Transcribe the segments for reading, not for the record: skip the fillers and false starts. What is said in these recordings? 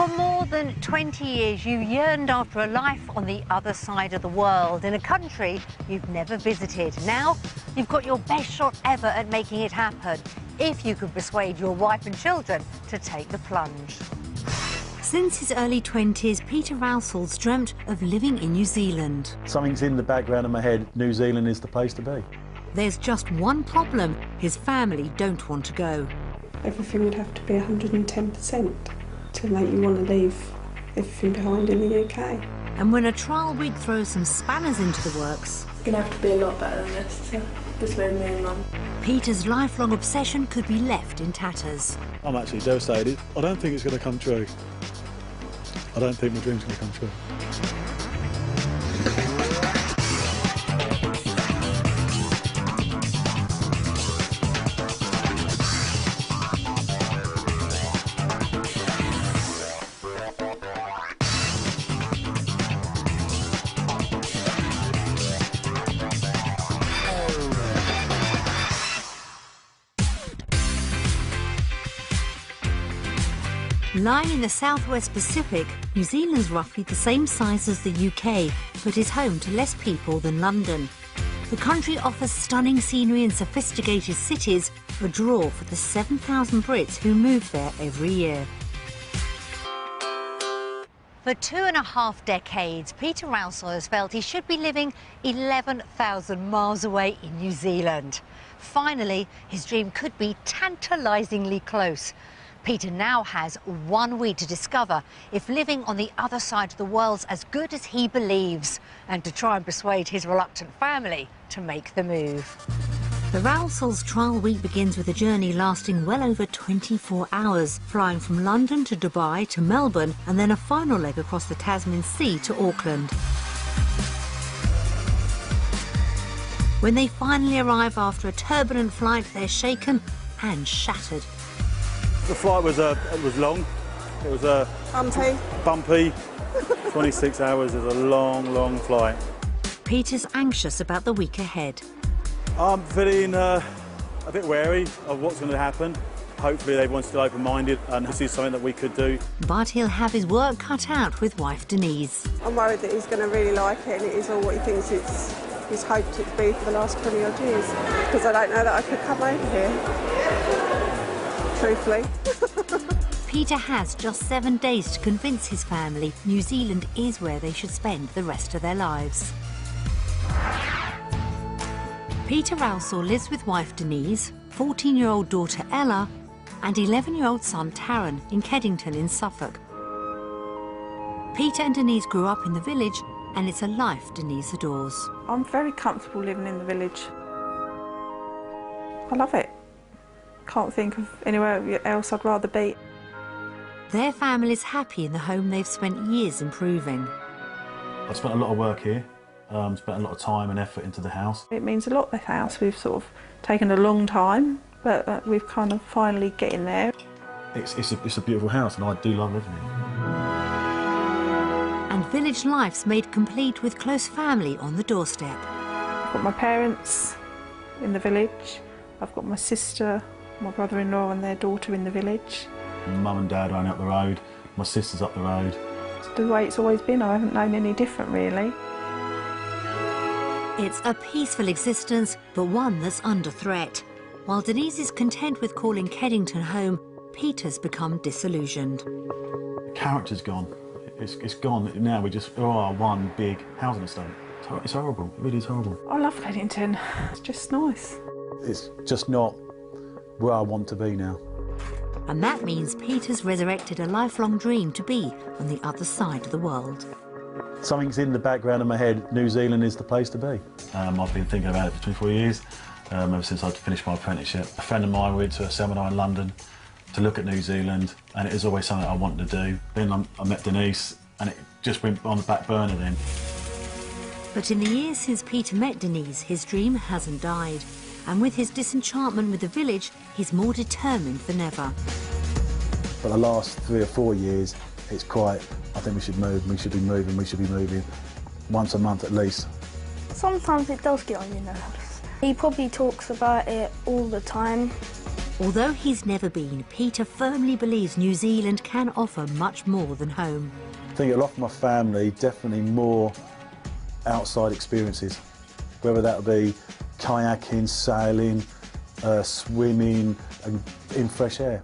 For more than 20 years, you yearned after a life on the other side of the world, in a country you've never visited. Now, you've got your best shot ever at making it happen, if you could persuade your wife and children to take the plunge. Since his early 20s, Peter Roussel's dreamt of living in New Zealand. Something's in the background of my head. New Zealand is the place to be. There's just one problem. His family don't want to go. Everything would have to be 110% to make you want to leave everything behind in the UK. And when a trial week throws some spanners into the works... It's going to have to be a lot better than this to persuade me and Mum. Peter's lifelong obsession could be left in tatters. I'm actually devastated. I don't think it's going to come true. I don't think my dream's going to come true. Lying in the southwest Pacific, New Zealand's roughly the same size as the UK, but is home to less people than London. The country offers stunning scenery and sophisticated cities, a draw for the 7,000 Brits who move there every year. For 2.5 decades, Peter Roussel has felt he should be living 11,000 miles away in New Zealand. Finally, his dream could be tantalisingly close. Peter now has 1 week to discover if living on the other side of the world's as good as he believes, and to try and persuade his reluctant family to make the move. The Roussels' trial week begins with a journey lasting well over 24 hours, flying from London to Dubai to Melbourne, and then a final leg across the Tasman Sea to Auckland. When they finally arrive after a turbulent flight, they're shaken and shattered. The flight was long. It was bumpy. 26 hours is a long, long flight. Peter's anxious about the week ahead. I'm feeling a bit wary of what's going to happen. Hopefully everyone's still open-minded and this is something that we could do. But he'll have his work cut out with wife Denise. I'm worried that he's going to really like it and it is all what he thinks he's hoped it to be for the last 20 odd years. Because I don't know that I could come over here. Truthfully. Peter has just 7 days to convince his family New Zealand is where they should spend the rest of their lives. Peter Roussel lives with wife Denise, 14-year-old daughter Ella and 11-year-old son Taryn in Keddington in Suffolk. Peter and Denise grew up in the village and it's a life Denise adores. I'm very comfortable living in the village. I love it. Can't think of anywhere else I'd rather be. Their family's happy in the home they've spent years improving. I've spent a lot of work here, spent a lot of time and effort into the house. It means a lot, this house. We've sort of taken a long time, but we've kind of finally getting there. It's a beautiful house and I do love living here. And village life's made complete with close family on the doorstep. I've got my parents in the village. I've got my sister, my brother-in-law and their daughter in the village. Mum and Dad are only up the road, my sister's up the road. It's the way it's always been. I haven't known any different, really. It's a peaceful existence, but one that's under threat. While Denise is content with calling Keddington home, Peter's become disillusioned. The character's gone. It's gone. Now we just are one big housing estate. It's horrible. It really is horrible. I love Keddington. It's just nice. It's just not where I want to be now. And that means Peter's resurrected a lifelong dream to be on the other side of the world. Something's in the background of my head. New Zealand is the place to be. I've been thinking about it for 24 years, ever since I'd finished my apprenticeship. A friend of mine went to a seminar in London to look at New Zealand, and it was always something I wanted to do. Then I met Denise, and it just went on the back burner then. But in the years since Peter met Denise, his dream hasn't died. And with his disenchantment with the village, he's more determined than ever. For the last 3 or 4 years, it's quite, I think we should move, we should be moving once a month at least. Sometimes it does get on your nerves. He probably talks about it all the time. Although he's never been, Peter firmly believes New Zealand can offer much more than home. I think it'll offer my family definitely more outside experiences, whether that be kayaking, sailing, swimming and in fresh air.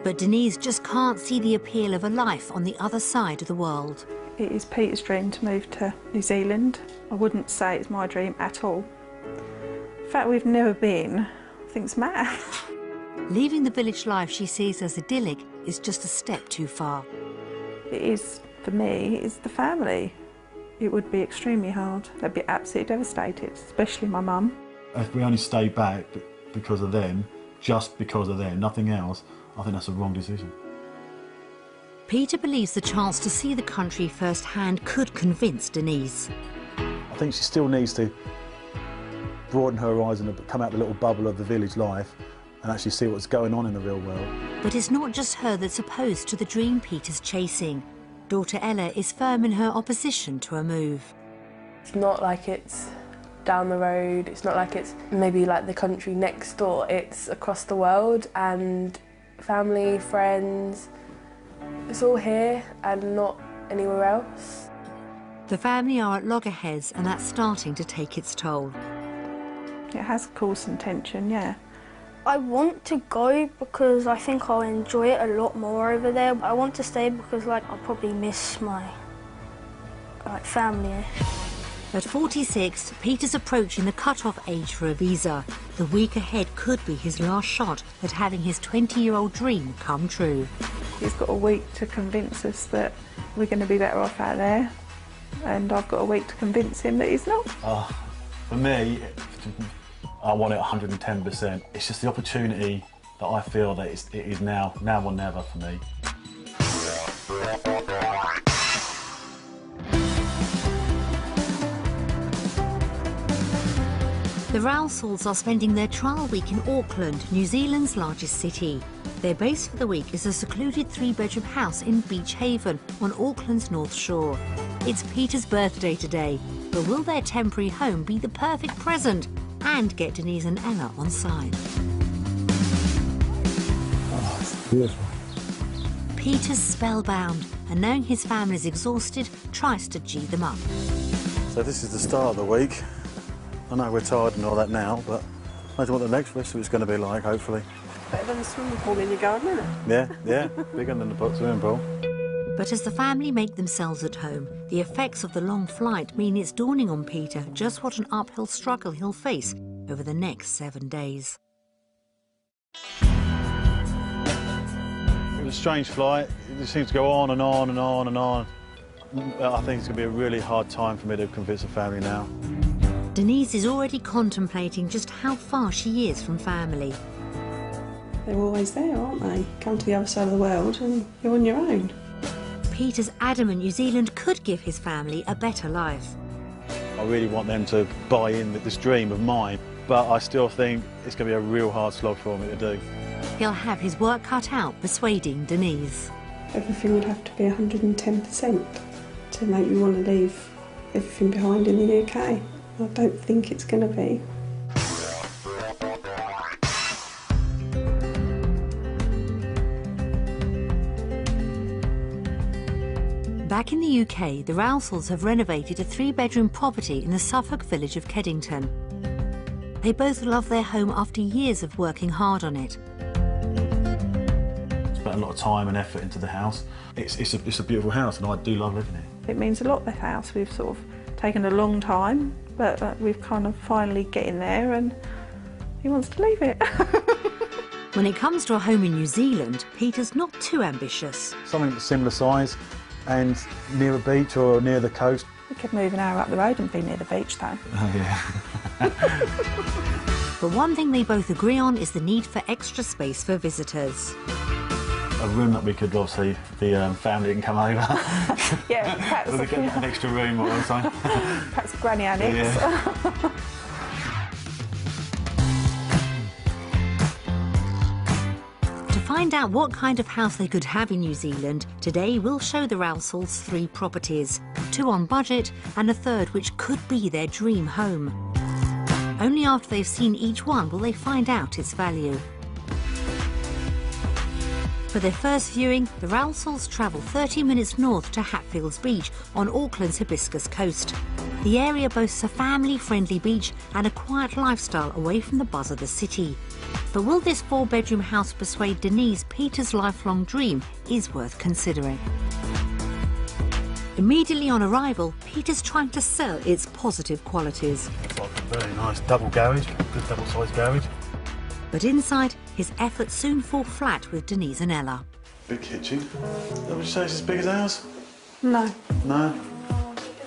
But Denise just can't see the appeal of a life on the other side of the world. It is Peter's dream to move to New Zealand. I wouldn't say it's my dream at all. The fact we've never been, I think it's mad. Leaving the village life she sees as idyllic is just a step too far. It is, for me, it's the family. It would be extremely hard. They'd be absolutely devastated, especially my mum. If we only stay back because of them, just because of them, nothing else, I think that's a wrong decision. Peter believes the chance to see the country firsthand could convince Denise. I think she still needs to broaden her horizon and come out the little bubble of the village life and actually see what's going on in the real world. But it's not just her that's opposed to the dream Peter's chasing. Daughter Ella is firm in her opposition to a move. It's not like it's down the road, it's not like it's maybe like the country next door, it's across the world, and family, friends, it's all here and not anywhere else. The family are at loggerheads and that's starting to take its toll. It has caused some tension, yeah. I want to go because I think I'll enjoy it a lot more over there. I want to stay because I'll probably miss my family. At 46, Peter's approaching the cut-off age for a visa. The week ahead could be his last shot at having his 20-year-old dream come true. He's got a week to convince us that we're going to be better off out there, and I've got a week to convince him that he's not. For me, I want it 110%. It's just the opportunity that I feel that it is now or never for me. The Rowsells are spending their trial week in Auckland, New Zealand's largest city. Their base for the week is a secluded 3-bedroom house in Beach Haven on Auckland's North Shore. It's Peter's birthday today, but will their temporary home be the perfect present and get Denise and Ella on side? Oh, it's beautiful. Peter's spellbound, and knowing his family's exhausted, tries to G them up. So this is the start of the week. I know we're tired and all that now, but imagine what the next festival's going to be like, hopefully. Better than a swimming pool in your garden, isn't it? Yeah, bigger than the swimming pool. But as the family make themselves at home, the effects of the long flight mean it's dawning on Peter just what an uphill struggle he'll face over the next 7 days. It was a strange flight. It just seems to go on and on and on and on. I think it's going to be a really hard time for me to convince the family now. Denise is already contemplating just how far she is from family. They're always there, aren't they? Come to the other side of the world and you're on your own. Peter's adamant New Zealand could give his family a better life. I really want them to buy in with this dream of mine, but I still think it's going to be a real hard slog for me to do. He'll have his work cut out persuading Denise. Everything would have to be 110% to make me want to leave everything behind in the UK. I don't think it's going to be. Back in the UK, the Rowsells have renovated a 3-bedroom property in the Suffolk village of Keddington. They both love their home after years of working hard on it. Spent a lot of time and effort into the house. It's a beautiful house and I do love living here. It means a lot, the house. We've sort of taken a long time, but we've kind of finally getting there and he wants to leave it. When it comes to a home in New Zealand, Peter's not too ambitious. Something that's similar size and near a beach or near the coast. We could move an hour up the road and be near the beach though. Oh yeah. But one thing they both agree on is the need for extra space for visitors. A room that we could obviously, the family can come over. Yeah, perhaps We get an extra room or something. perhaps a granny annex. Yeah. To find out what kind of house they could have in New Zealand, today we'll show the Rowsells 3 properties, 2 on budget and a third which could be their dream home. Only after they've seen each one will they find out its value. For their first viewing, the Rowsells travel 30 minutes north to Hatfields Beach on Auckland's Hibiscus coast. The area boasts a family-friendly beach and a quiet lifestyle away from the buzz of the city. But will this 4-bedroom house persuade Denise Peter's lifelong dream is worth considering? Immediately on arrival, Peter's trying to sell its positive qualities. It's like a very nice double garage, good double-sized garage. But inside, his efforts soon fall flat with Denise and Ella. Big kitchen. Would you say it's as big as ours? No. No?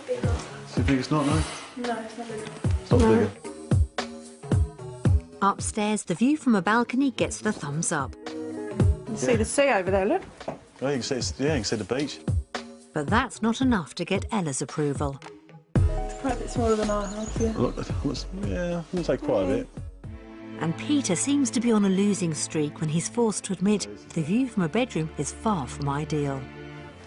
Bigger. So big it's not, no? No, it's not bigger. It's not bigger. Upstairs, the view from a balcony gets the thumbs up. You see the sea over there, look. Well, you can see, you can see the beach. But that's not enough to get Ella's approval. It's quite a bit smaller than our house, yeah. Look, yeah, I'm going to say quite a bit. And Peter seems to be on a losing streak when he's forced to admit the view from a bedroom is far from ideal.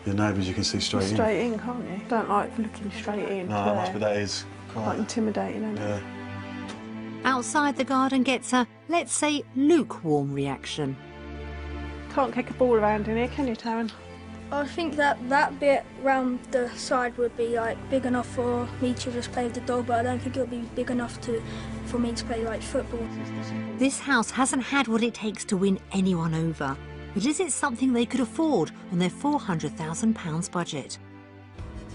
Your neighbours you can see straight in. Straight in, can't you? Don't like looking straight in. No, must be, that is Quite quite... intimidating, isn't it? Yeah. Outside, the garden gets a, let's say, lukewarm reaction. Can't kick a ball around in here, can you, Taryn? I think that bit round the side would be like big enough for me to just play with the dog, but I don't think it would be big enough for me to play like football. This house hasn't had what it takes to win anyone over. But is it something they could afford on their £400,000 budget?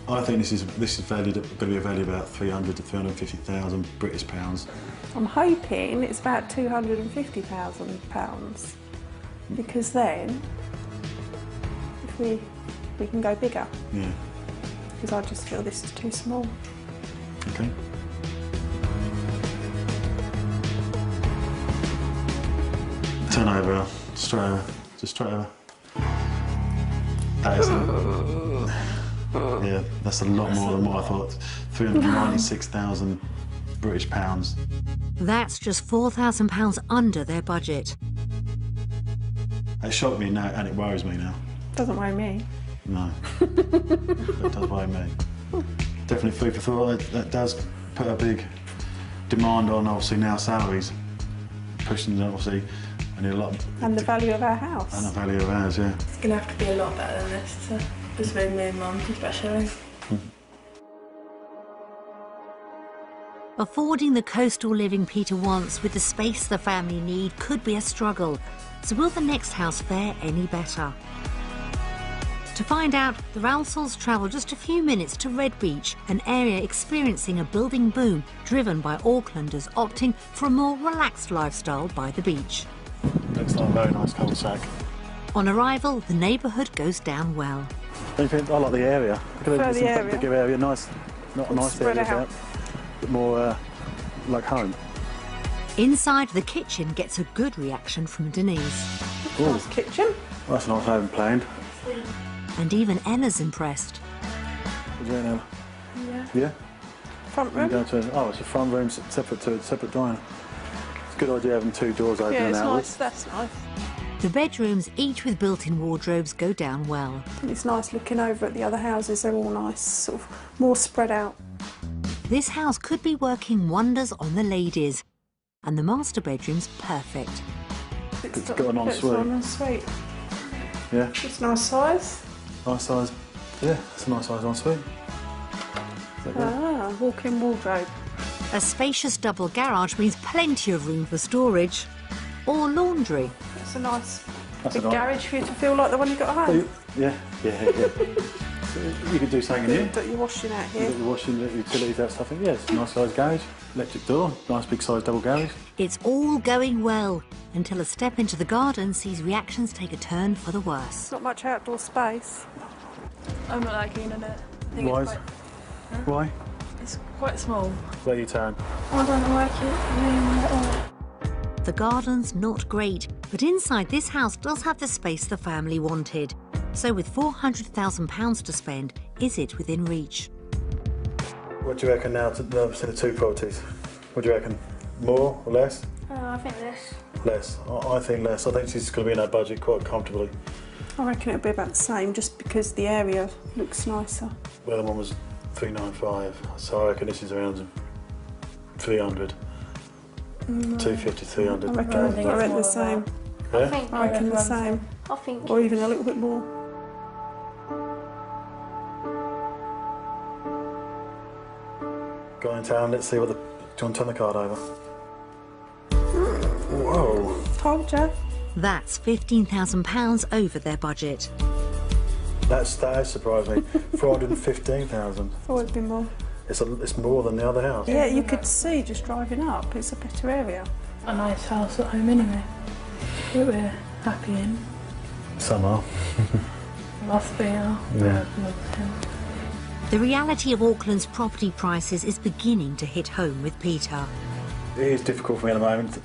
I think this is valued going to be a value of about 300 to 350,000 British pounds. I'm hoping it's about £250,000 because then if we can go bigger. Yeah. Because I just feel this is too small. Okay. Turnover, straight over, just straight over. That is, yeah, that's a lot more than what I thought. 396,000 British pounds. That's just £4,000 under their budget. It shocked me now, and it worries me now. Doesn't worry me. No, that does worry me. Definitely food for thought. That does put a big demand on, obviously, now salaries. Pushing, obviously, and a lot. And the value of our house. And the value of ours, yeah. It's going to have to be a lot better than this to persuade me and Mum, especially. Affording the coastal living Peter wants with the space the family need could be a struggle. So will the next house fare any better? To find out, the Rowsells travel just a few minutes to Red Beach, an area experiencing a building boom driven by Aucklanders opting for a more relaxed lifestyle by the beach. Looks like a very nice cul-de-sac. On arrival, the neighbourhood goes down well. Don't you think? I like the area. Look at the area. Big area, nice, not a nice spread area, out. but a bit more like home. Inside, the kitchen gets a good reaction from Denise. Nice kitchen. Well, that's a nice home planned. And even Ella's impressed. What do you think, Ella? Yeah. Yeah? Front You room. go to, oh, it's a front room separate to a separate diner. It's a good idea having two doors open Yeah, and it's outwards. nice. That's nice. The bedrooms, each with built-in wardrobes, go down well. And it's nice looking over at the other houses. They're all nice, sort of more spread out. This house could be working wonders on the ladies. And the master bedroom's perfect. It's got an ensuite. It's an ensuite. Yeah, It's a nice size. nice size. Yeah, it's a nice size ensuite. Is that good? Ah, walk-in wardrobe. A spacious double garage means plenty of room for storage. Or laundry. It's a nice That's big a nice- garage for you to feel like the one you got at home. Yeah. You could do something in here. That you're washing out You've here. got your washing, utilities, that stuff. Yeah, it's a nice sized garage. Electric door, nice big sized double garage. It's all going well until a step into the garden sees reactions take a turn for the worse. Not much outdoor space. I'm not that keen on it. I think Why? Why? It's quite small. Where you turn? I don't like it really at all. The garden's not great, but inside this house does have the space the family wanted. So with £400,000 to spend, is it within reach? What do you reckon now to the two properties? What do you reckon? More or less? I think this. Less. I think less. I think she's going to be in her budget quite comfortably. I reckon it'll be about the same, just because the area looks nicer. The other one was 395, so I reckon this is around 300. 250, 300. I reckon the same. Yeah? I reckon the same. I I think. Or even a little bit more. Go in town, let's see what the... Do you want to turn the card over? Whoa. Told you. That's £15,000 over their budget. That has surprised me. 415,000. Thought it'd be more. It's more than the other house. Yeah, you could see just driving up. It's a better area. A nice house at home anyway, that we're happy in. Some are. Must be, yeah. Yeah. The reality of Auckland's property prices is beginning to hit home with Peter. It is difficult for me at the moment.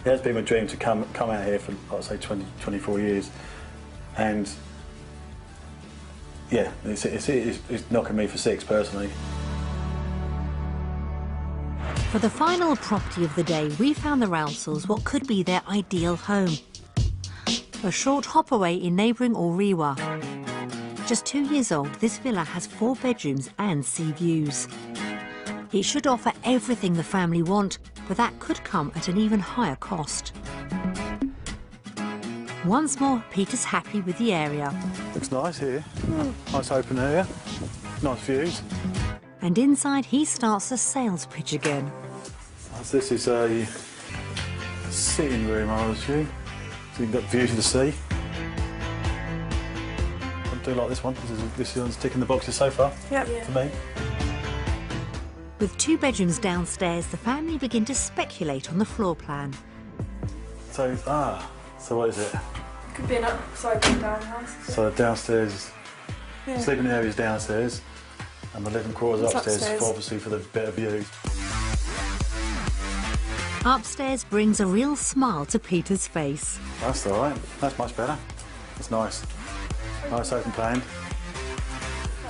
It has been my dream to come out here for, like I say, 24 years. And yeah, it's knocking me for six personally. For the final property of the day, we found the Roussells what could be their ideal home. A short hop away in neighbouring Orewa. Just 2 years old, this villa has 4 bedrooms and sea views. It should offer everything the family want, but that could come at an even higher cost. Once more, Peter's happy with the area. Looks nice here. Nice open area. Nice views. And inside, he starts the sales pitch again. So this is a sitting room, I would assume. So you've got views of the sea. I do like this one. This one's ticking the boxes so far. Yep. For me. With 2 bedrooms downstairs, the family begin to speculate on the floor plan. So what is it? Could be an upside and down house. So downstairs, sleeping area is downstairs, and the living quarters upstairs, obviously for the better view. Upstairs brings a real smile to Peter's face. That's all right. That's much better. It's nice. Nice open plan.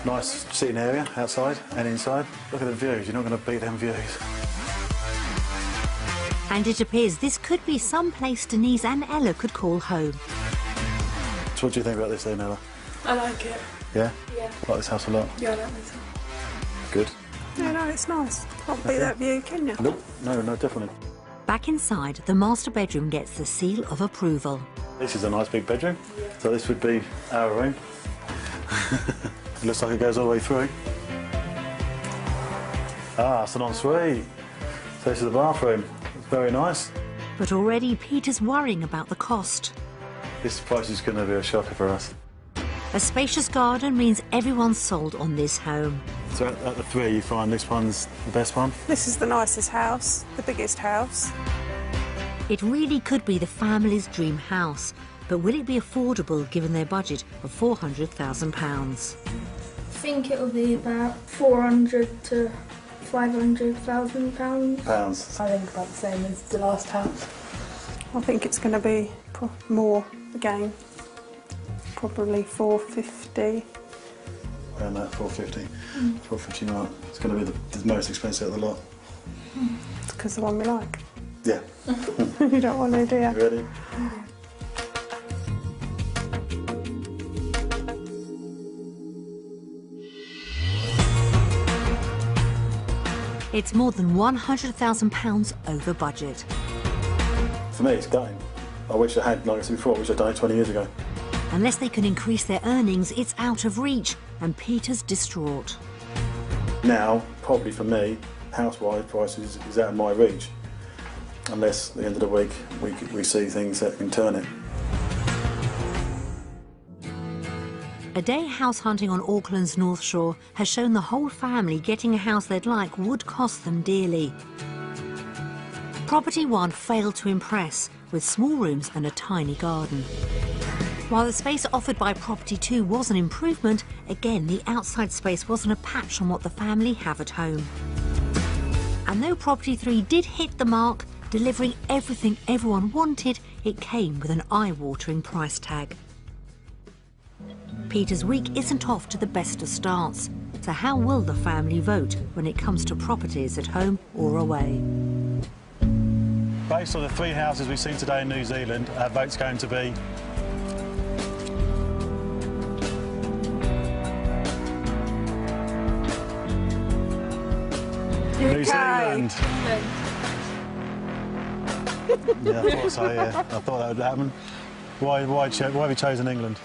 Nice sitting area outside and inside. Look at the views. You're not going to beat them views. And it appears this could be some place Denise and Ella could call home. So what do you think about this then, Ella? I like it. Yeah? Yeah. Like this house a lot? Yeah, I like this one. Good. Yeah, no, it's nice. Can't beat that view, can you? Nope. No, definitely. Back inside, the master bedroom gets the seal of approval. This is a nice big bedroom. So this would be our room. It looks like it goes all the way through. It's an ensuite. So this is the bathroom. It's very nice. But already Peter's worrying about the cost. This price is going to be a shocker for us. A spacious garden means everyone's sold on this home. So at the 3, you find this one's the best one? This is the nicest house, the biggest house. It really could be the family's dream house, but will it be affordable given their budget of £400,000? I think it'll be about 400 to 500,000 pounds. Pounds. I think about the same as the last house. I think it's going to be more again. Probably 450. Around that 450. 450 mark. It's going to be the most expensive of the lot. It's because the one we like. Yeah. You don't want to, do you? You ready? It's more than £100,000 over budget. For me, it's gutting. I wish I had, like I said before, I wish I'd done it 20 years ago. Unless they can increase their earnings, it's out of reach, and Peter's distraught. Now, probably for me, house-wise prices is out of my reach. Unless at the end of the week we see things that can turn it. A day house hunting on Auckland's North Shore has shown the whole family getting a house they'd like would cost them dearly. Property 1 failed to impress, with small rooms and a tiny garden. While the space offered by Property 2 was an improvement, again the outside space wasn't a patch on what the family have at home. And though Property 3 did hit the mark, delivering everything everyone wanted, it came with an eye-watering price tag. Peter's week isn't off to the best of starts, so how will the family vote when it comes to properties at home or away? Based on the 3 houses we've seen today in New Zealand, our vote's going to be New Zealand. Yeah, I thought so, yeah. I thought that would happen. Why have you chosen England?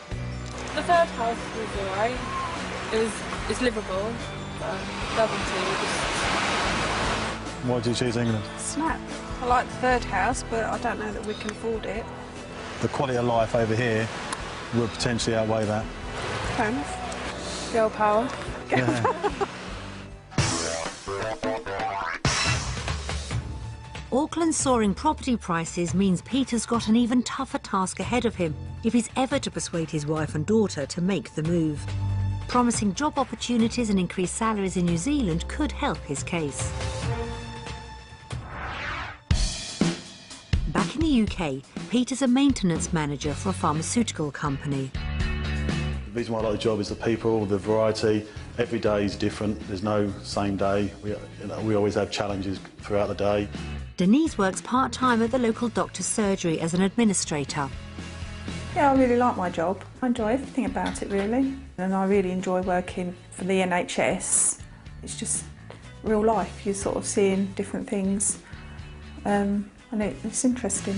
The third house was alright. It's livable. Level 2. Why did you choose England? Snap. I like the third house, but I don't know that we can afford it. The quality of life over here would potentially outweigh that. Depends. Girl power. Yeah. Auckland's soaring property prices means Peter's got an even tougher task ahead of him if he's ever to persuade his wife and daughter to make the move. Promising job opportunities and increased salaries in New Zealand could help his case. Back in the UK, Peter's a maintenance manager for a pharmaceutical company. The reason why I like the job is the people, the variety. Every day is different. There's no same day. We always have challenges throughout the day. Denise works part-time at the local doctor's surgery as an administrator. Yeah, I really like my job. I enjoy everything about it, really. And I really enjoy working for the NHS. It's just real life. You're sort of seeing different things, and it's interesting.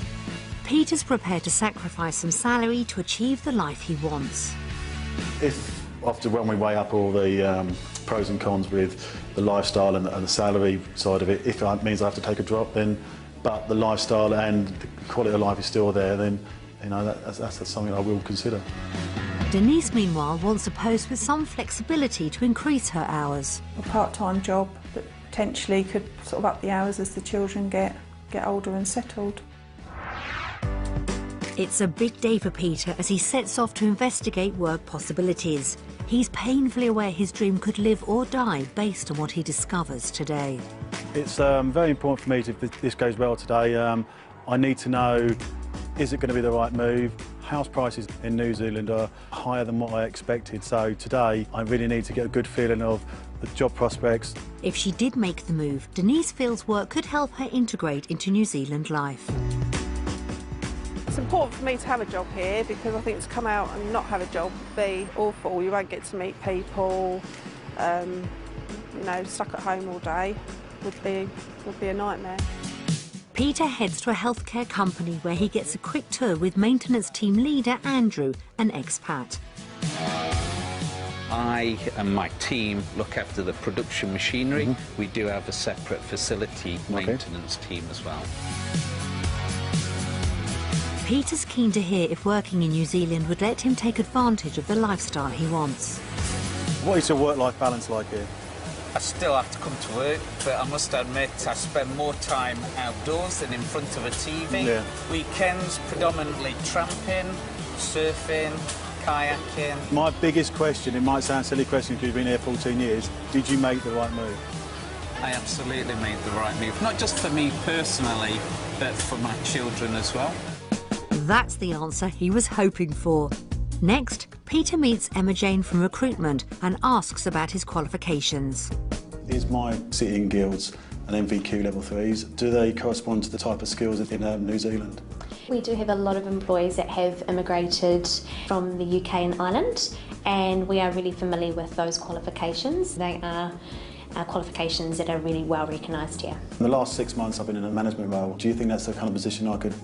Peter's prepared to sacrifice some salary to achieve the life he wants. If, after when we weigh up all the pros and cons with the lifestyle and the salary side of it, if it means I have to take a drop, then, but the lifestyle and the quality of life is still there, then that's something I will consider. Denise, meanwhile, wants a post with some flexibility to increase her hours. A part-time job that potentially could sort of up the hours as the children get older and settled. It's a big day for Peter as he sets off to investigate work possibilities. He's painfully aware his dream could live or die based on what he discovers today. It's very important for me if this goes well today. I need to know, is it going to be the right move? House prices in New Zealand are higher than what I expected, so today I really need to get a good feeling of the job prospects. If she did make the move, Denise feels work could help her integrate into New Zealand life. It's important for me to have a job here because I think to come out and not have a job would be awful. You won't get to meet people, you know, stuck at home all day would be a nightmare. Peter heads to a healthcare company where he gets a quick tour with maintenance team leader Andrew, an expat. I and my team look after the production machinery. We do have a separate facility maintenance team as well. Peter's keen to hear if working in New Zealand would let him take advantage of the lifestyle he wants. What is your work-life balance like here? I still have to come to work, but I must admit I spend more time outdoors than in front of a TV. Yeah. Weekends, predominantly tramping, surfing, kayaking. My biggest question, it might sound a silly question because you've been here 14 years, did you make the right move? I absolutely made the right move, not just for me personally, but for my children as well. That's the answer he was hoping for. Next, Peter meets Emma Jane from recruitment and asks about his qualifications. Is my sitting guilds and MVQ level 3s, do they correspond to the type of skills in New Zealand? We do have a lot of employees that have immigrated from the UK and Ireland, and we are really familiar with those qualifications. They are qualifications that are really well recognised here. In the last 6 months I've been in a management role. Do you think that's the kind of position I could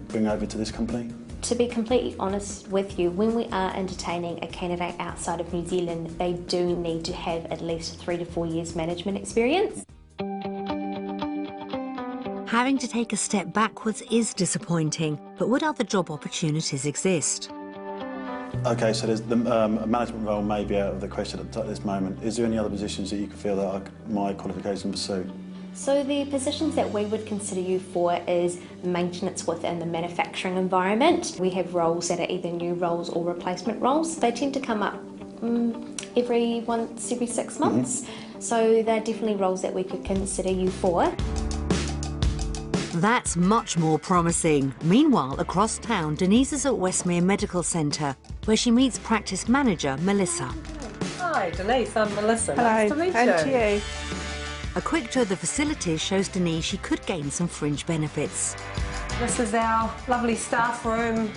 bring over to this company? To be completely honest with you, when we are entertaining a candidate outside of New Zealand, they do need to have at least 3 to 4 years management experience. Having to take a step backwards is disappointing, but would other job opportunities exist? OK, so there's the management role may be out of the question at this moment. Is there any other positions that you could feel that my qualifications pursue? So the positions that we would consider you for is maintenance within the manufacturing environment. We have roles that are either new roles or replacement roles. They tend to come up every 6 months. So they're definitely roles that we could consider you for. That's much more promising. Meanwhile, across town, Denise is at Westmere Medical Centre, where she meets practice manager Melissa. Hi, Denise, I'm Melissa. Hello, nice to meet you. and to you. A quick tour of the facilities shows Denise she could gain some fringe benefits. This is our lovely staff room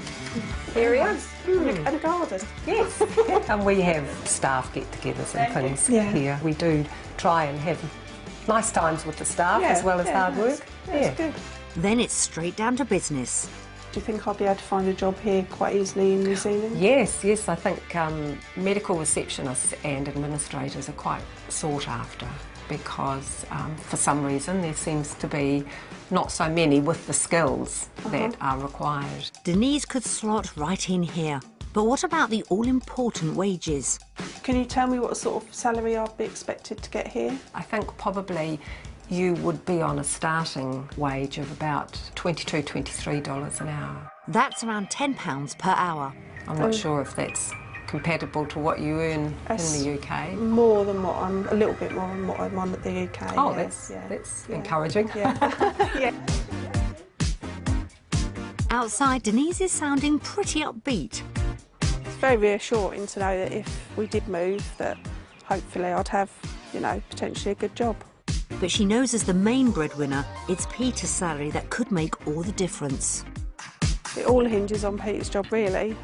area. And a garden. Yes. And we have staff get-togethers and things here. We do try and have nice times with the staff as well as hard work. That's good. Then it's straight down to business. Do you think I'll be able to find a job here quite easily in New Zealand? Yes, yes, I think medical receptionists and administrators are quite sought after because for some reason there seems to be not so many with the skills that are required. Denise could slot right in here. But what about the all-important wages? Can you tell me what sort of salary I'll be expected to get here? I think probably you would be on a starting wage of about $22, $23 an hour. That's around £10 per hour. I'm not sure if that's compatible to what you earn in the UK. More than what a little bit more than what I'm on at the UK. Oh, yes. that's encouraging. Yeah. Yeah. Outside, Denise is sounding pretty upbeat. It's very reassuring to know that if we did move, that hopefully I'd have, you know, potentially a good job. But she knows as the main breadwinner, it's Peter's salary that could make all the difference. It all hinges on Peter's job, really.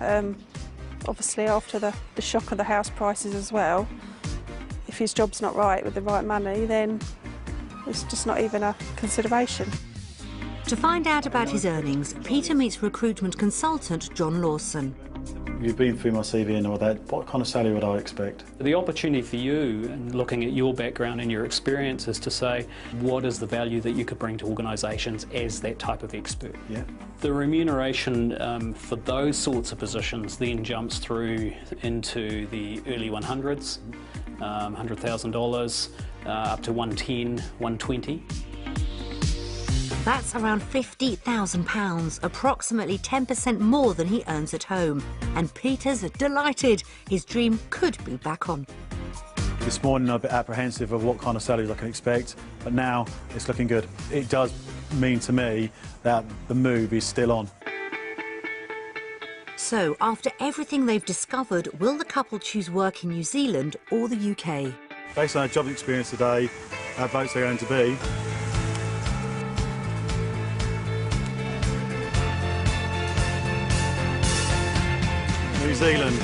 Obviously, after the shock of the house prices as well, if his job's not right with the right money, then it's just not even a consideration. To find out about his earnings, Peter meets recruitment consultant John Lawson. You've been through my CV and all that. What kind of salary would I expect? The opportunity for you, and looking at your background and your experience, is to say what is the value that you could bring to organisations as that type of expert. Yeah. The remuneration for those sorts of positions then jumps through into the early 100s, $100,000, up to 110, 120. That's around £50,000, approximately 10% more than he earns at home. And Peter's delighted. His dream could be back on. This morning I'm a bit apprehensive of what kind of salaries I can expect, but now it's looking good. It does mean to me that the move is still on. So, after everything they've discovered, will the couple choose work in New Zealand or the UK? Based on our job experience today, our votes are going to be New Zealand.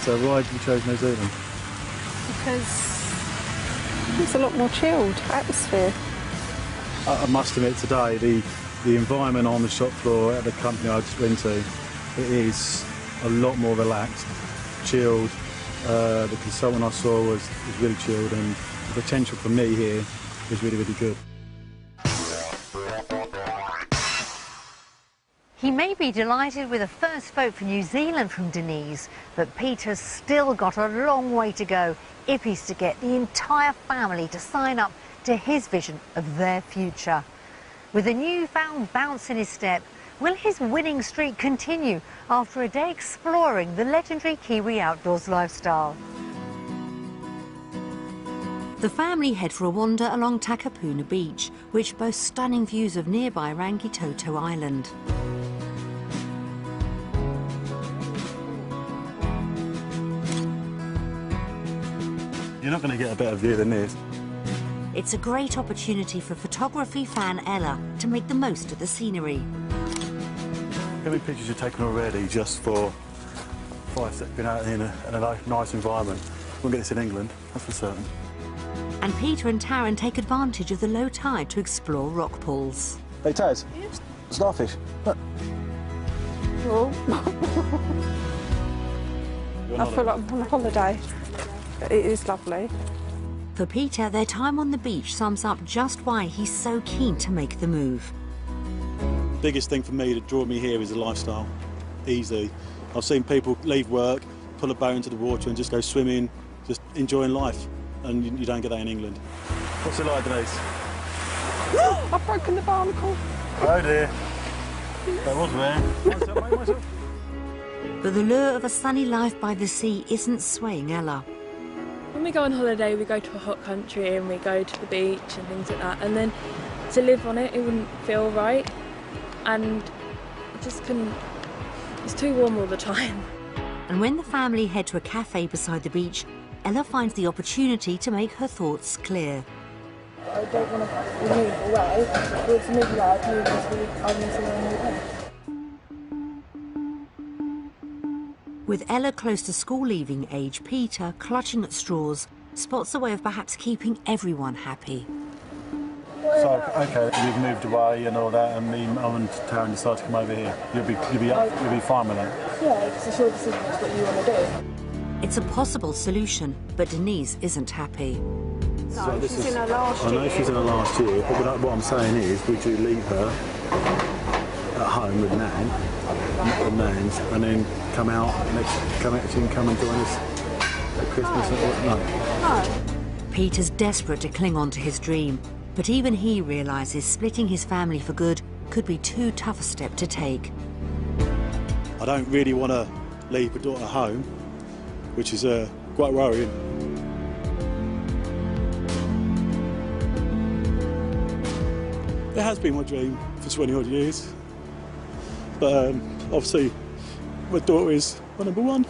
So why did you choose New Zealand? Because it's a lot more chilled atmosphere. I must admit today, the environment on the shop floor at the company I just went to, it is a lot more relaxed, chilled. The consultant I saw was really chilled, and the potential for me here is really, really good. He may be delighted with a first vote for New Zealand from Denise, but Peter's still got a long way to go if he's to get the entire family to sign up to his vision of their future. With a newfound bounce in his step, will his winning streak continue after a day exploring the legendary Kiwi outdoors lifestyle? The family head for a wander along Takapuna Beach, which boasts stunning views of nearby Rangitoto Island. You're not going to get a better view than this. It's a great opportunity for photography fan Ella to make the most of the scenery. How many pictures you've taken already just for 5 seconds being out in a nice environment? We'll get this in England, that's for certain. And Peter and Taryn take advantage of the low tide to explore rock pools. Hey Taz, starfish, look. Oh. I feel like I'm on a holiday. It is lovely. For Peter, their time on the beach sums up just why he's so keen to make the move. Biggest thing for me to draw me here is the lifestyle. Easy. I've seen people leave work, pull a boat into the water and just go swimming, just enjoying life. And you don't get that in England. What's it like, Denise? I've broken the barnacle. Oh dear. That was rare. But the lure of a sunny life by the sea isn't swaying Ella. When we go on holiday, we go to a hot country and we go to the beach and things like that, and then to live on it, it wouldn't feel right, and it just couldn't, it's too warm all the time. And when the family head to a cafe beside the beach, Ella finds the opportunity to make her thoughts clear. I don't want to move away, but it's maybe like I need to move. With Ella close to school-leaving age, Peter, clutching at straws, spots a way of perhaps keeping everyone happy. So, okay, you've moved away and all that, and me, Mum and Taryn decide to come over here. You'll be fine with that? Yeah, because it's your decision, that's what you want to do. It's a possible solution, but Denise isn't happy. No, she's in her last year. I know she's in her last year, but what I'm saying is, would you leave her at home with Nan, with Nan's, and then come out she can come and join us at Christmas? No. Peter's desperate to cling on to his dream, but even he realises splitting his family for good could be too tough a step to take. I don't really want to leave my daughter home, which is quite worrying. It has been my dream for 20 odd years, but obviously my daughter is my number one.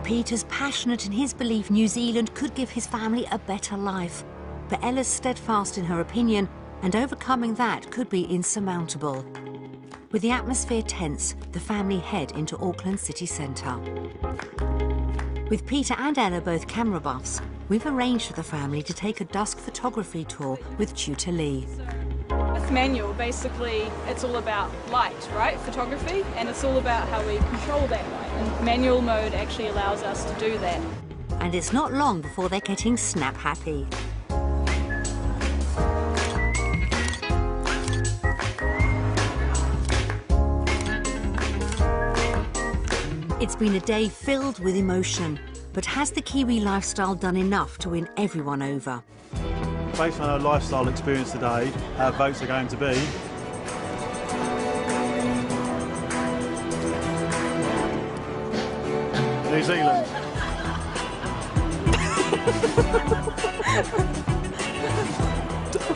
Peter's passionate in his belief New Zealand could give his family a better life, but Ella's steadfast in her opinion, and overcoming that could be insurmountable. With the atmosphere tense, the family head into Auckland city centre. With Peter and Ella both camera buffs, we've arranged for the family to take a dusk photography tour with tutor Lee. With manual, basically, it's all about light, right? Photography, and it's all about how we control that light. And manual mode actually allows us to do that. And it's not long before they're getting snap happy. It's been a day filled with emotion, but has the Kiwi lifestyle done enough to win everyone over? Based on our lifestyle experience today, our votes are going to be New Zealand.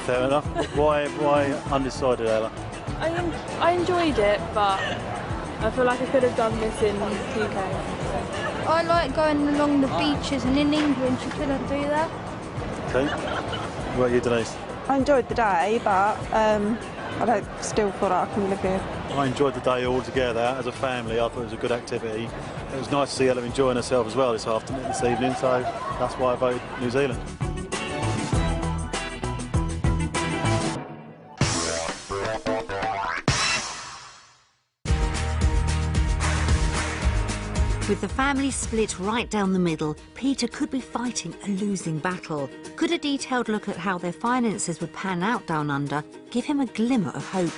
Fair enough. Why undecided, Ella? I enjoyed it, but I feel like I could have done this in the UK. I like going along the beaches, and in England you couldn't do that. Okay. What about you, Denise? I enjoyed the day, but I don't still feel like I can live here. I enjoyed the day all together as a family. I thought it was a good activity. It was nice to see Ella enjoying herself as well this evening, so that's why I voted New Zealand. With the family split right down the middle, Peter could be fighting a losing battle. Could a detailed look at how their finances would pan out down under give him a glimmer of hope?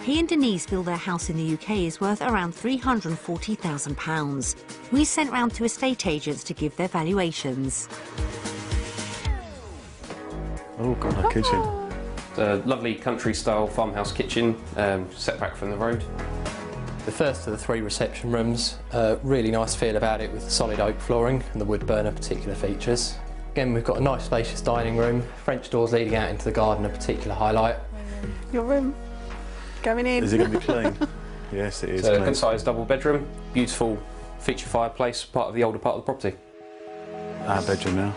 He and Denise feel their house in the UK is worth around £340,000. We sent round to estate agents to give their valuations. Oh, God, our kitchen. It's a lovely country-style farmhouse kitchen, set back from the road. The first of the three reception rooms, really nice feel about it with solid oak flooring and the wood burner particular features. Again, we've got a nice spacious dining room, French doors leading out into the garden a particular highlight. Your room, going in. Is it going to be clean? Yes, it is. It's a good sized double bedroom, beautiful feature fireplace, part of the older part of the property. Our bedroom now.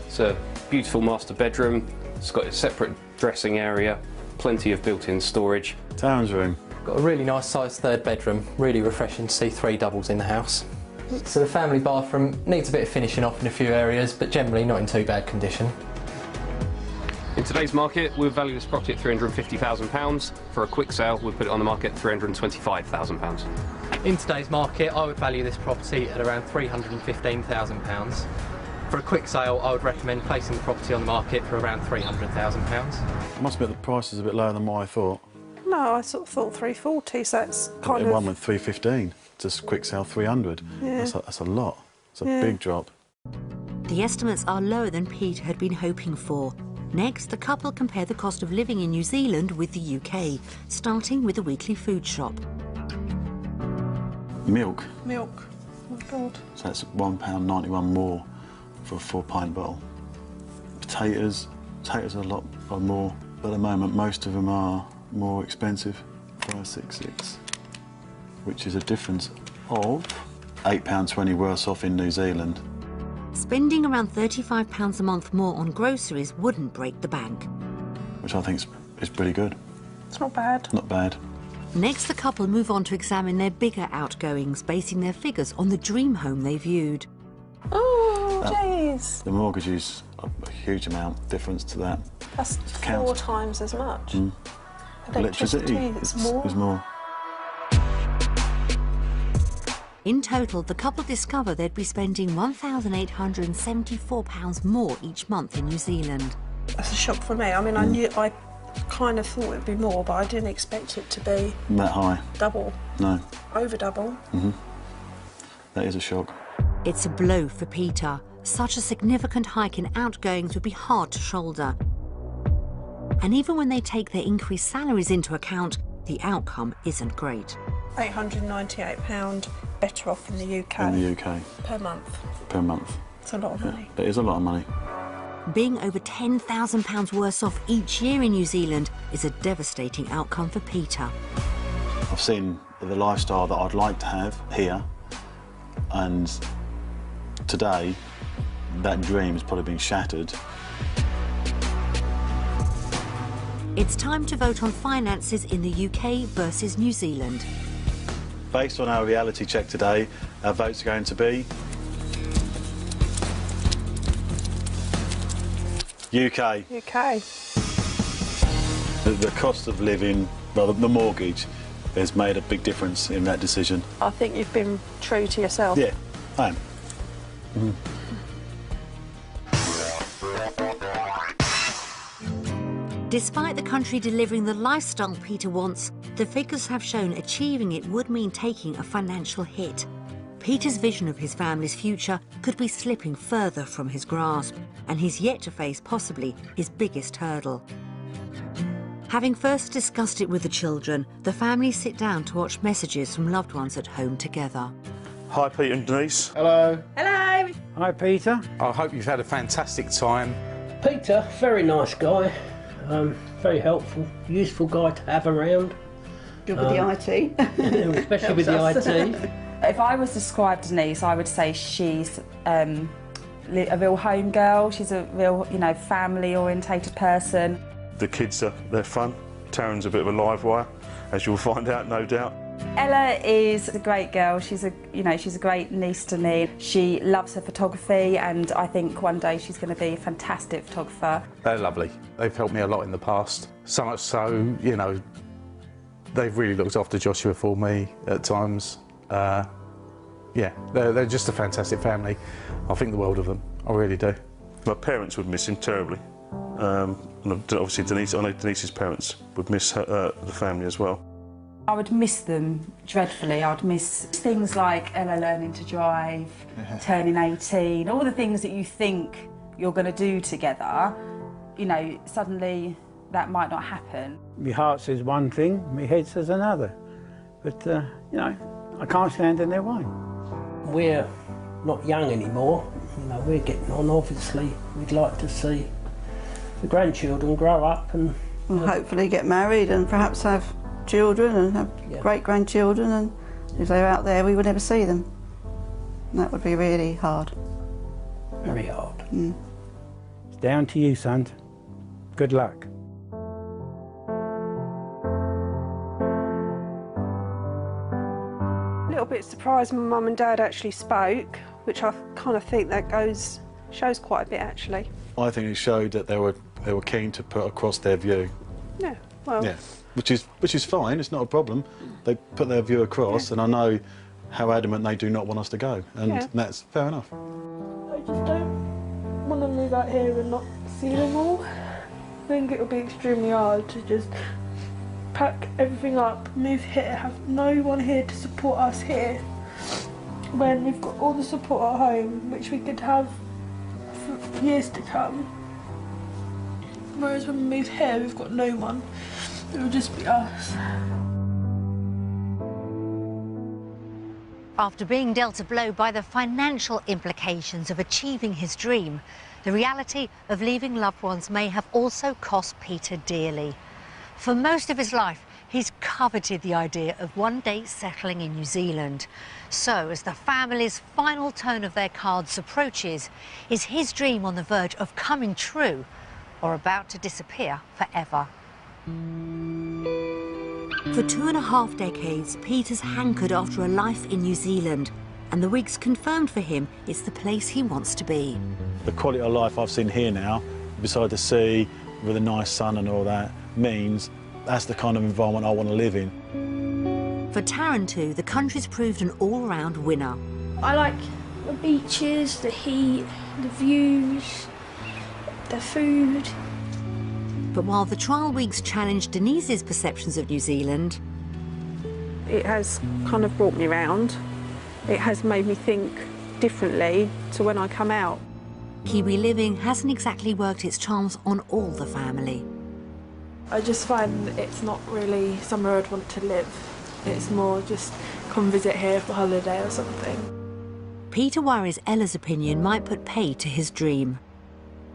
It's a beautiful master bedroom, it's got a separate dressing area, plenty of built-in storage. Taryn's room. Got a really nice sized third bedroom, really refreshing to see three doubles in the house. So the family bathroom needs a bit of finishing off in a few areas, but generally not in too bad condition. In today's market, we've valued this property at £350,000. For a quick sale, we've put it on the market at £325,000. In today's market, I would value this property at around £315,000. For a quick sale, I would recommend placing the property on the market for around £300,000. I must admit the price is a bit lower than what I thought. No, I sort of thought 340, so that's kind of... One went 315, just quick sale 300. Yeah. That's a lot. It's a big drop. The estimates are lower than Peter had been hoping for. Next, the couple compare the cost of living in New Zealand with the UK, starting with a weekly food shop. Milk. Milk. Oh, God. So that's £1.91 more for a 4-pint bottle. Potatoes are a lot more, but at the moment most of them are more expensive, $5.66, which is a difference of £8.20 worse off in New Zealand. Spending around £35 a month more on groceries wouldn't break the bank. Which I think is pretty good. It's not bad. Not bad. Next, the couple move on to examine their bigger outgoings, basing their figures on the dream home they viewed. Oh, jeez. The mortgage is a huge amount difference to that. That's 4 times as much. Electricity is more. is more. In total, the couple discovered they'd be spending £1,874 more each month in New Zealand. That's a shock for me. I mean, I kind of thought it'd be more, but I didn't expect it to be that high. Double. No. Over double. That is a shock. It's a blow for Peter. Such a significant hike in outgoings would be hard to shoulder. And even when they take their increased salaries into account, the outcome isn't great. £898 better off in the UK. In the UK. Per month. Per month. It's a lot of money. That is a lot of money. Being over £10,000 worse off each year in New Zealand is a devastating outcome for Peter. I've seen the lifestyle that I'd like to have here, and today that dream has probably been shattered. It's time to vote on finances in the UK versus New Zealand. Based on our reality check today, our votes are going to be UK. UK. The cost of living, well, the mortgage, has made a big difference in that decision. I think you've been true to yourself. Yeah, I am. Despite the country delivering the lifestyle Peter wants, the figures have shown achieving it would mean taking a financial hit. Peter's vision of his family's future could be slipping further from his grasp, and he's yet to face possibly his biggest hurdle. Having first discussed it with the children, the family sit down to watch messages from loved ones at home together. Hi, Peter and Denise. Hello. Hello. Hi, Peter. I hope you've had a fantastic time. Peter, very nice guy, very helpful, useful guy to have around. Good with the IT. Especially with the IT. If I was to describe Denise, I would say she's a real home girl. She's a real, family-orientated person. The kids they're fun. Taryn's a bit of a live wire, as you'll find out, no doubt. Ella is a great girl. She's a great niece to me. She loves her photography, and I think one day she's going to be a fantastic photographer. They're lovely. They've helped me a lot in the past. So much so, they've really looked after Joshua for me at times. Yeah, they're just a fantastic family. I think the world of them. I really do. My parents would miss him terribly. And obviously Denise, I know Denise's parents would miss the family as well. I would miss them dreadfully. I'd miss things like Ella learning to drive, turning 18, all the things that you think you're going to do together, suddenly that might not happen. My heart says one thing, my head says another. But, I can't stand in their way. We're not young anymore. We're getting on, obviously. We'd like to see the grandchildren grow up and... hopefully get married and perhaps have children and have great-grandchildren, and if they're out there we would never see them. And that would be really hard. Very hard. It's down to you, son. Good luck. A little bit surprised my mum and dad actually spoke, which I kind of think that shows quite a bit actually. I think it showed that they were keen to put across their view. Yeah, well. Yeah, which is fine. It's not a problem. They put their view across, and I know how adamant they do not want us to go, and that's fair enough. I just don't want to move out here and not see them all. I think it'll be extremely hard to just pack everything up, move here, have no one here to support us here, when we've got all the support at home, which we could have for years to come. Whereas when we move here, we've got no one. It will just be us. After being dealt a blow by the financial implications of achieving his dream, the reality of leaving loved ones may have also cost Peter dearly. For most of his life, he's coveted the idea of one day settling in New Zealand. So, as the family's final turn of their cards approaches, is his dream on the verge of coming true or about to disappear forever? For 2.5 decades, Peter's hankered after a life in New Zealand. and the week's confirmed for him it's the place he wants to be. The quality of life I've seen here now, beside the sea, with a nice sun and all that, means that's the kind of environment I want to live in. For Taryn too, the country's proved an all-round winner. I like the beaches, the heat, the views, the food. But while the trial weeks challenged Denise's perceptions of New Zealand, it has kind of brought me round. It has made me think differently to when I come out. Kiwi living hasn't exactly worked its charms on all the family. I just find it's not really somewhere I'd want to live. It's more just come visit here for holiday or something. Peter worries Ella's opinion might put pay to his dream.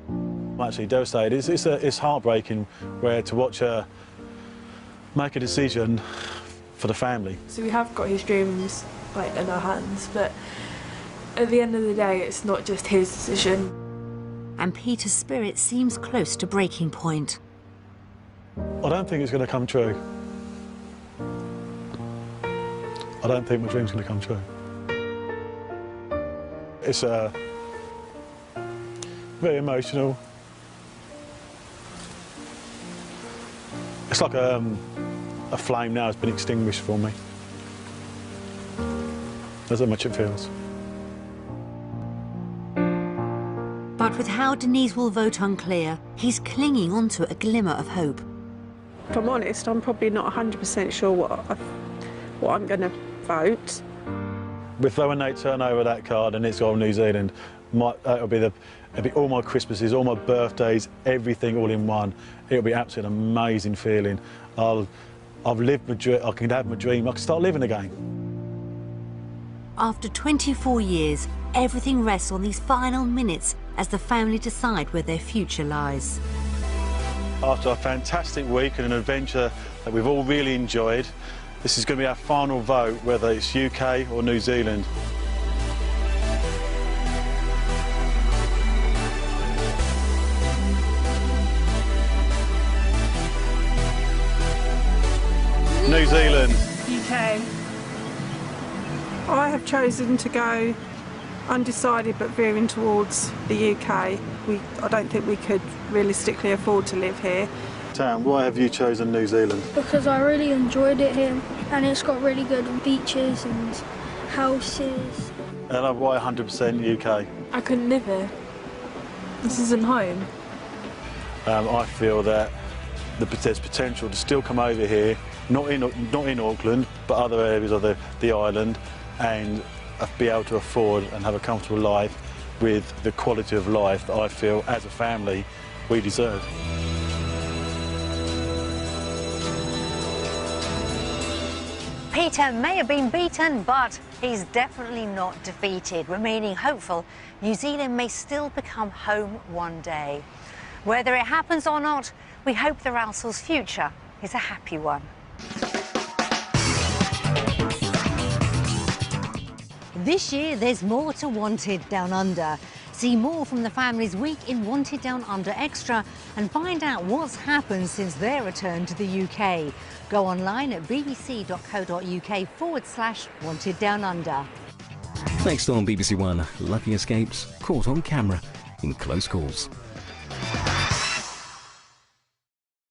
I'm actually devastated. It's heartbreaking where to watch her make a decision for the family. So we have got his dreams like in our hands, but at the end of the day it's not just his decision. And Peter's spirit seems close to breaking point. I don't think it's going to come true. I don't think my dream's going to come true. It's very emotional. It's like a flame now has been extinguished for me. That's how much it feels. But with how Denise will vote unclear, he's clinging onto a glimmer of hope. If I'm honest, I'm probably not 100% sure what I'm going to vote. With when they turn over that card and it's gone New Zealand, it'll be all my Christmases, all my birthdays, everything all in one. It'll be absolutely an amazing feeling. I've lived my dream. I can have my dream. I can start living again. After 24 years, everything rests on these final minutes as the family decide where their future lies. After a fantastic week and an adventure that we've all really enjoyed, this is going to be our final vote, whether it's UK or New Zealand. New Zealand. UK. I have chosen to go undecided but veering towards the UK. I don't think we could realistically afford to live here. Tam, why have you chosen New Zealand? Because I really enjoyed it here, and it's got really good beaches and houses. And why 100% UK? I couldn't live here. This isn't home. I feel that there's potential to still come over here, not in Auckland, but other areas of the island, and be able to afford and have a comfortable life with the quality of life that I feel as a family we deserve. Peter may have been beaten, but he's definitely not defeated. Remaining hopeful, New Zealand may still become home one day. Whether it happens or not, we hope the Rousells' future is a happy one. This year, there's more to Wanted Down Under. See more from the family's week in Wanted Down Under Extra and find out what's happened since their return to the UK. Go online at bbc.co.uk/Wanted Down Under. Next on BBC One, Lucky escapes caught on camera in close calls.